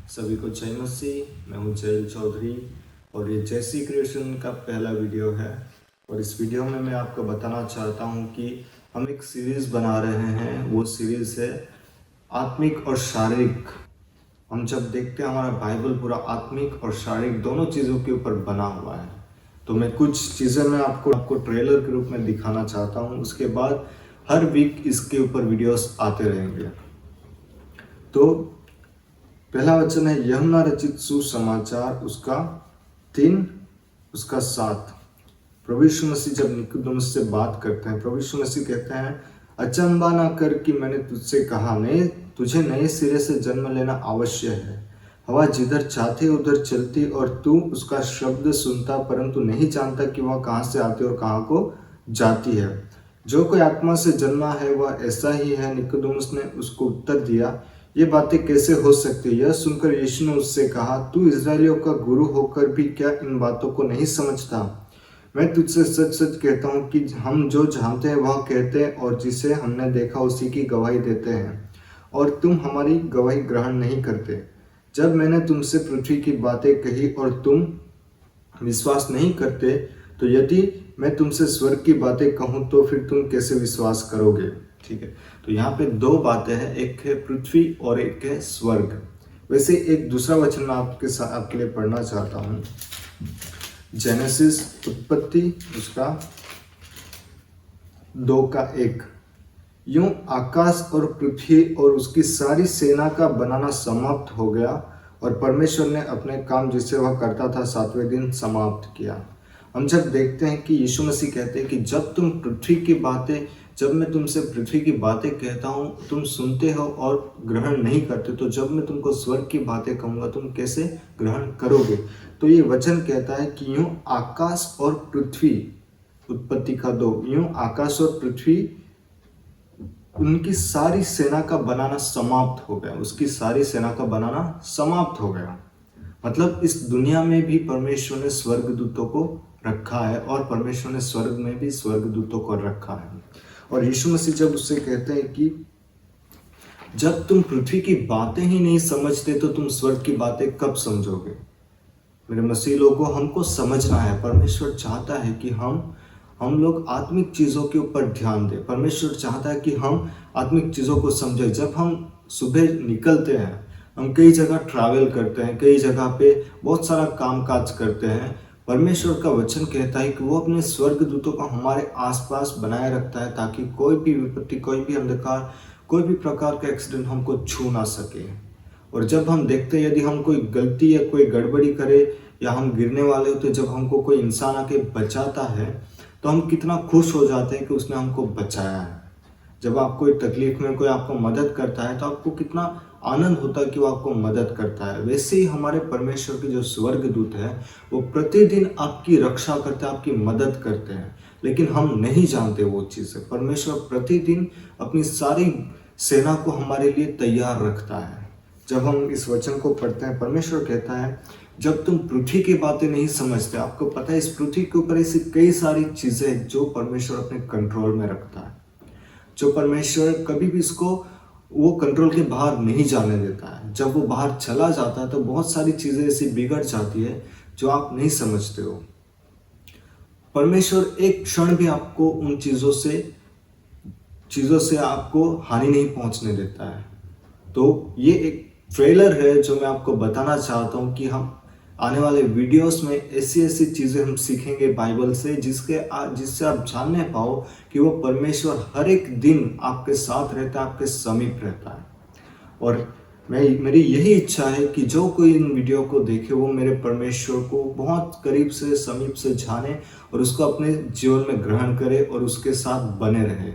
सभी को जय मसीह। मैं हूं जयल चौधरी और ये जैसी क्रिएशन का पहला वीडियो है। और इस वीडियो में मैं आपको बताना चाहता हूं कि हम एक सीरीज़ बना रहे हैं। वो सीरीज़ है आत्मिक और शारीरिक। हम जब देखते हैं हमारा बाइबल पूरा आत्मिक और शारीरिक दोनों चीज़ों के ऊपर बना हुआ है। तो मैं कुछ चीज़ें मैं आपको ट्रेलर के रूप में दिखाना चाहता हूँ। उसके बाद हर वीक इसके ऊपर वीडियोस आते रहेंगे। तो पहला वचन है यूहन्ना रचित सुसमाचार उसका 3 उसका 7। प्रभु यीशु मसीह जब निकोदेमुस से बात करते हैं, प्रभु यीशु मसीह कहते हैं, अचंबा ना कर कि मैंने तुझसे कहा, तुझे नए सिरे से जन्म लेना आवश्यक है। हवा जिधर चाहती उधर चलती और तू उसका शब्द सुनता, परंतु नहीं जानता कि वह कहाँ से आती और कहाँ को जाती है। जो कोई आत्मा से जन्मा है वह ऐसा ही है। निकोदेमुस ने उसको उत्तर दिया, ये बातें कैसे हो सकती है? यह सुनकर यीशु ने उससे कहा, तू इस्राएलियों का गुरु होकर भी क्या इन बातों को नहीं समझता? मैं तुझसे सच सच कहता हूँ कि हम जो जानते हैं वह कहते हैं और जिसे हमने देखा उसी की गवाही देते हैं, और तुम हमारी गवाही ग्रहण नहीं करते। जब मैंने तुमसे पृथ्वी की बातें कही और तुम विश्वास नहीं करते, तो यदि मैं तुमसे स्वर्ग की बातें कहूँ तो फिर तुम कैसे विश्वास करोगे? ठीक है, तो यहाँ पे दो बातें हैं, एक है पृथ्वी और एक है स्वर्ग। वैसे एक दूसरा वचन मैं आपके लिए पढ़ना चाहता हूँ। जेनेसिस उत्पत्ति उसका 2:1। यूं आकाश और पृथ्वी और उसकी सारी सेना का बनाना समाप्त हो गया और परमेश्वर ने अपने काम जिसे वह करता था 7वें दिन समाप्त किया। हम जब देखते हैं कि यीशु मसीह कहते हैं कि जब मैं तुमसे पृथ्वी की बातें कहता हूँ तुम सुनते हो और ग्रहण नहीं करते, तो जब मैं तुमको स्वर्ग की बातें कहूँगा तुम कैसे ग्रहण करोगे? तो ये वचन कहता है कि यूं आकाश और पृथ्वी, उत्पत्ति का 2, यूं आकाश और पृथ्वी उनकी सारी सेना का बनाना समाप्त हो गया। उसकी सारी सेना का बनाना समाप्त हो गया। मतलब इस दुनिया में भी परमेश्वर ने स्वर्गदूतों को रखा है और परमेश्वर ने स्वर्ग में भी स्वर्गदूतों को रखा है। और यीशु मसीह जब उससे कहते हैं कि जब तुम पृथ्वी की बातें ही नहीं समझते तो तुम स्वर्ग की बातें कब समझोगे? मेरे मसीह लोगों, हमको समझना है। परमेश्वर चाहता है कि हम लोग आत्मिक चीज़ों के ऊपर ध्यान दें। परमेश्वर चाहता है कि हम आत्मिक चीज़ों को समझें। जब हम सुबह निकलते हैं, हम कई जगह ट्रैवल करते हैं, कई जगह पे बहुत सारा काम काज करते हैं। परमेश्वर का वचन कहता है कि वो अपने स्वर्गदूतों को हमारे आसपास बनाए रखता है ताकि कोई भी विपत्ति, कोई भी अंधकार, कोई भी प्रकार का एक्सीडेंट हमको छू ना सके। और जब हम देखते हैं यदि हम कोई गलती या कोई गड़बड़ी करे या हम गिरने वाले होते, जब हमको कोई इंसान आके बचाता है तो हम कितना खुश हो जाते हैं कि उसने हमको बचाया है। जब आप कोई तकलीफ में कोई आपको मदद करता है तो आपको कितना आनंद होता है कि वो आपको मदद करता है। वैसे ही हमारे परमेश्वर के जो स्वर्गदूत है वो प्रतिदिन आपकी रक्षा करते हैं, आपकी मदद करते हैं, लेकिन हम नहीं जानते वो चीज़ें। परमेश्वर प्रतिदिन अपनी सारी सेना को हमारे लिए तैयार रखता है। जब हम इस वचन को पढ़ते हैं, परमेश्वर कहता है जब तुम पृथ्वी की बातें नहीं समझते, आपको पता है इस पृथ्वी के ऊपर ऐसी कई सारी चीज़ें जो परमेश्वर अपने कंट्रोल में रखता है, जो परमेश्वर कभी भी इसको वो कंट्रोल के बाहर नहीं जाने देता है। जब वो बाहर चला जाता है तो बहुत सारी चीज़ें ऐसी बिगड़ जाती है जो आप नहीं समझते हो। परमेश्वर एक क्षण भी आपको उन चीज़ों से आपको हानि नहीं पहुंचने देता है। तो ये एक ट्रेलर है जो मैं आपको बताना चाहता हूँ कि हम आने वाले वीडियोस में ऐसी चीज़ें हम सीखेंगे बाइबल से जिससे आप जानने पाओ कि वो परमेश्वर हर एक दिन आपके साथ रहता है, आपके समीप रहता है। और मेरी यही इच्छा है कि जो कोई इन वीडियो को देखे वो मेरे परमेश्वर को बहुत करीब से, समीप से जाने और उसको अपने जीवन में ग्रहण करे और उसके साथ बने रहे।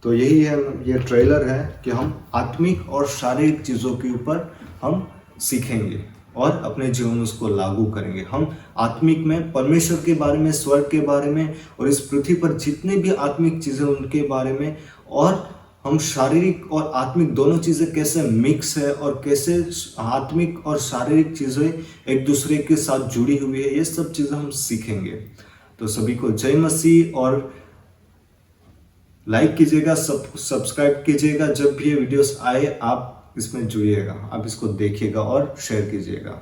तो यही है, ये ट्रेलर है कि हम आत्मिक और शारीरिक चीज़ों के ऊपर हम सीखेंगे और अपने जीवन में उसको लागू करेंगे। हम आत्मिक में परमेश्वर के बारे में, स्वर्ग के बारे में और इस पृथ्वी पर जितने भी आत्मिक चीज़ें उनके बारे में, और हम शारीरिक और आत्मिक दोनों चीज़ें कैसे मिक्स है और कैसे आत्मिक और शारीरिक चीज़ें एक दूसरे के साथ जुड़ी हुई है, ये सब चीज़ें हम सीखेंगे। तो सभी को जय मसीह और लाइक कीजिएगा, सब्सक्राइब कीजिएगा। जब भी ये वीडियोस आए आप इसमें जुड़िएगा, आप इसको देखिएगा और शेयर कीजिएगा।